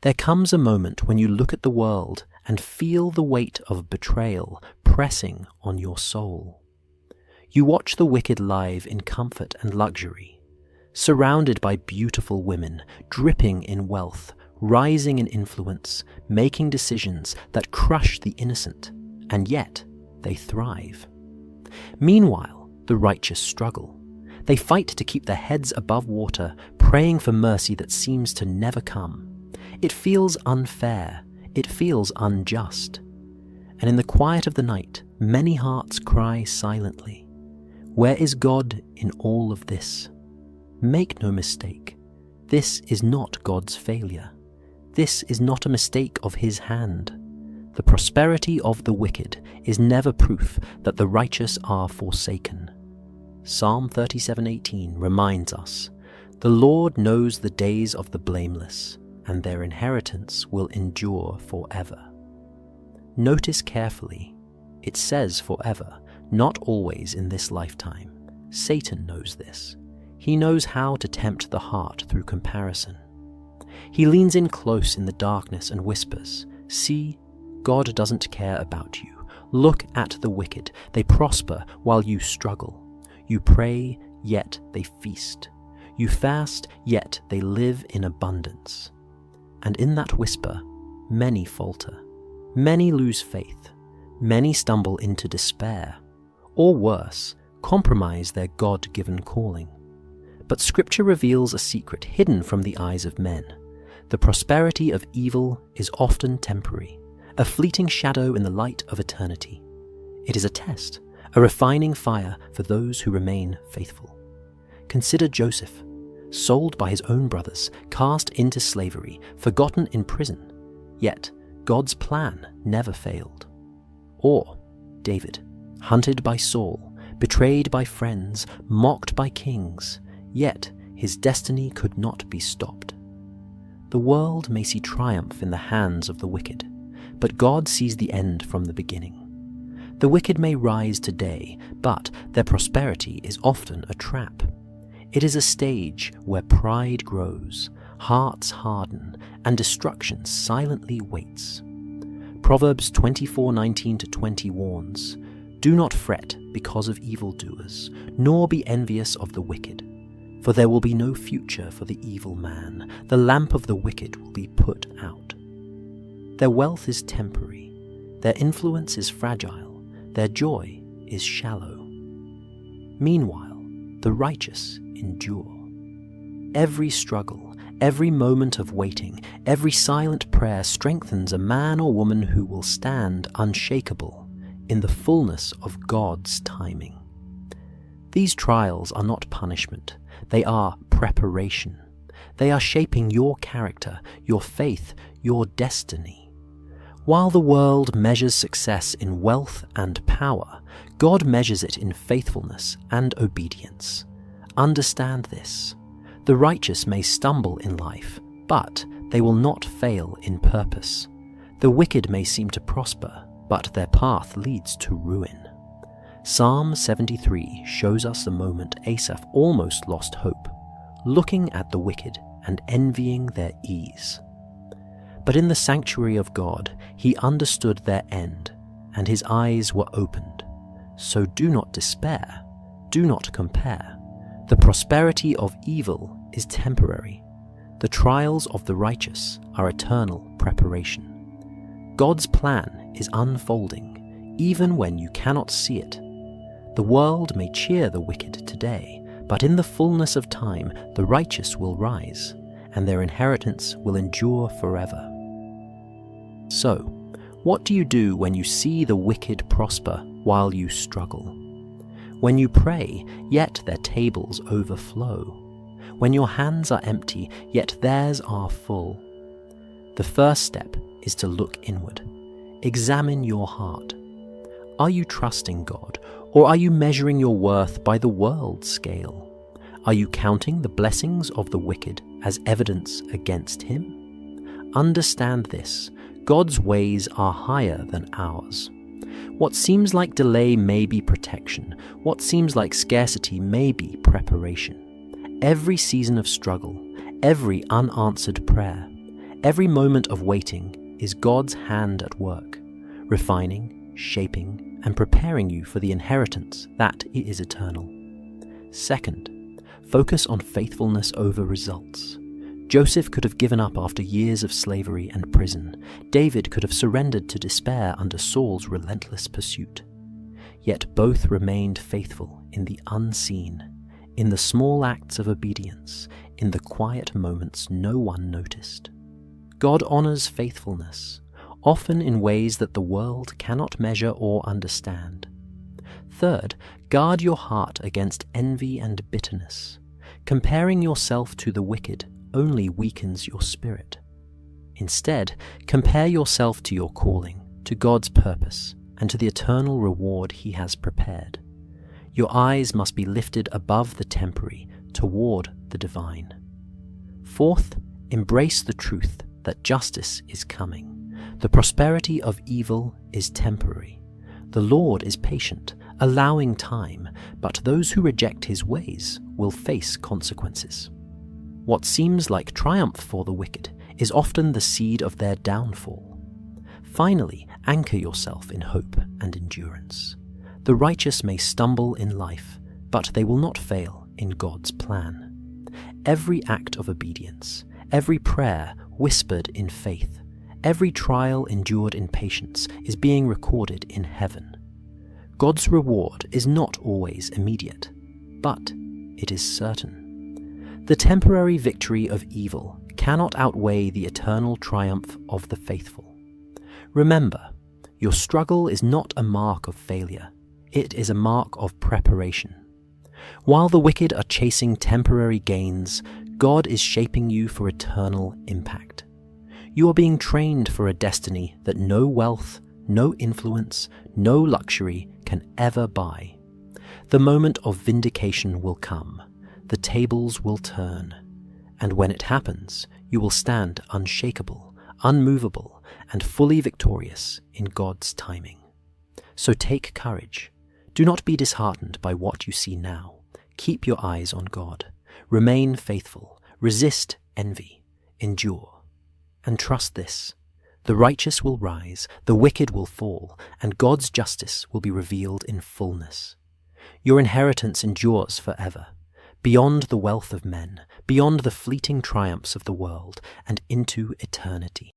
There comes a moment when you look at the world and feel the weight of betrayal pressing on your soul. You watch the wicked live in comfort and luxury, surrounded by beautiful women, dripping in wealth, rising in influence, making decisions that crush the innocent, and yet they thrive. Meanwhile, the righteous struggle. They fight to keep their heads above water, praying for mercy that seems to never come. It feels unfair. It feels unjust. And in the quiet of the night, many hearts cry silently, "Where is God in all of this?" Make no mistake, this is not God's failure. This is not a mistake of His hand. The prosperity of the wicked is never proof that the righteous are forsaken. Psalm 37:18 reminds us, "The Lord knows the days of the blameless, and their inheritance will endure forever." Notice carefully, it says forever, not always in this lifetime. Satan knows this. He knows how to tempt the heart through comparison. He leans in close in the darkness and whispers, "See, God doesn't care about you. Look at the wicked. They prosper while you struggle. You pray, yet they feast. You fast, yet they live in abundance." And in that whisper, many falter. Many lose faith. Many stumble into despair. Or worse, compromise their God-given calling. But Scripture reveals a secret hidden from the eyes of men. The prosperity of evil is often temporary, a fleeting shadow in the light of eternity. It is a test, a refining fire for those who remain faithful. Consider Joseph, sold by his own brothers, cast into slavery, forgotten in prison, yet God's plan never failed. Or David, hunted by Saul, betrayed by friends, mocked by kings, yet his destiny could not be stopped. The world may see triumph in the hands of the wicked, but God sees the end from the beginning. The wicked may rise today, but their prosperity is often a trap. It is a stage where pride grows, hearts harden, and destruction silently waits. Proverbs 24:19-20 warns, "Do not fret because of evildoers, nor be envious of the wicked. For there will be no future for the evil man. The lamp of the wicked will be put out." Their wealth is temporary. Their influence is fragile. Their joy is shallow. Meanwhile, the righteous endure. Every struggle, every moment of waiting, every silent prayer strengthens a man or woman who will stand unshakable in the fullness of God's timing. These trials are not punishment. They are preparation. They are shaping your character, your faith, your destiny. While the world measures success in wealth and power, God measures it in faithfulness and obedience. Understand this. The righteous may stumble in life, but they will not fail in purpose. The wicked may seem to prosper, but their path leads to ruin. Psalm 73 shows us the moment Asaph almost lost hope, looking at the wicked and envying their ease. But in the sanctuary of God, he understood their end, and his eyes were opened. So do not despair, do not compare. The prosperity of evil is temporary. The trials of the righteous are eternal preparation. God's plan is unfolding, even when you cannot see it. The world may cheer the wicked today, but in the fullness of time, the righteous will rise, and their inheritance will endure forever. So, what do you do when you see the wicked prosper while you struggle? When you pray, yet their tables overflow? When your hands are empty, yet theirs are full? The first step is to look inward. Examine your heart. Are you trusting God, or are you measuring your worth by the world's scale? Are you counting the blessings of the wicked as evidence against him? Understand this. God's ways are higher than ours. What seems like delay may be protection. What seems like scarcity may be preparation. Every season of struggle, every unanswered prayer, Every moment of waiting is God's hand at work, refining, shaping, and preparing you for the inheritance that is eternal. Second, focus on faithfulness over results. Joseph could have given up after years of slavery and prison. David could have surrendered to despair under Saul's relentless pursuit. Yet both remained faithful in the unseen, in the small acts of obedience, in the quiet moments no one noticed. God honors faithfulness, often in ways that the world cannot measure or understand. Third, guard your heart against envy and bitterness. Comparing yourself to the wicked only weakens your spirit. Instead, compare yourself to your calling, to God's purpose, and to the eternal reward He has prepared. Your eyes must be lifted above the temporary toward the divine. Fourth, embrace the truth that justice is coming. The prosperity of evil is temporary. The Lord is patient, allowing time, but those who reject His ways will face consequences. What seems like triumph for the wicked is often the seed of their downfall. Finally, anchor yourself in hope and endurance. The righteous may stumble in life, but they will not fail in God's plan. Every act of obedience, every prayer whispered in faith, every trial endured in patience is being recorded in heaven. God's reward is not always immediate, but it is certain. The temporary victory of evil cannot outweigh the eternal triumph of the faithful. Remember, your struggle is not a mark of failure, it is a mark of preparation. While the wicked are chasing temporary gains, God is shaping you for eternal impact. You are being trained for a destiny that no wealth, no influence, no luxury can ever buy. The moment of vindication will come. The tables will turn, and when it happens, you will stand unshakable, unmovable, and fully victorious in God's timing. So take courage. Do not be disheartened by what you see now. Keep your eyes on God. Remain faithful. Resist envy. Endure. And trust this: the righteous will rise, the wicked will fall, and God's justice will be revealed in fullness. Your inheritance endures forever, beyond the wealth of men, beyond the fleeting triumphs of the world, and into eternity.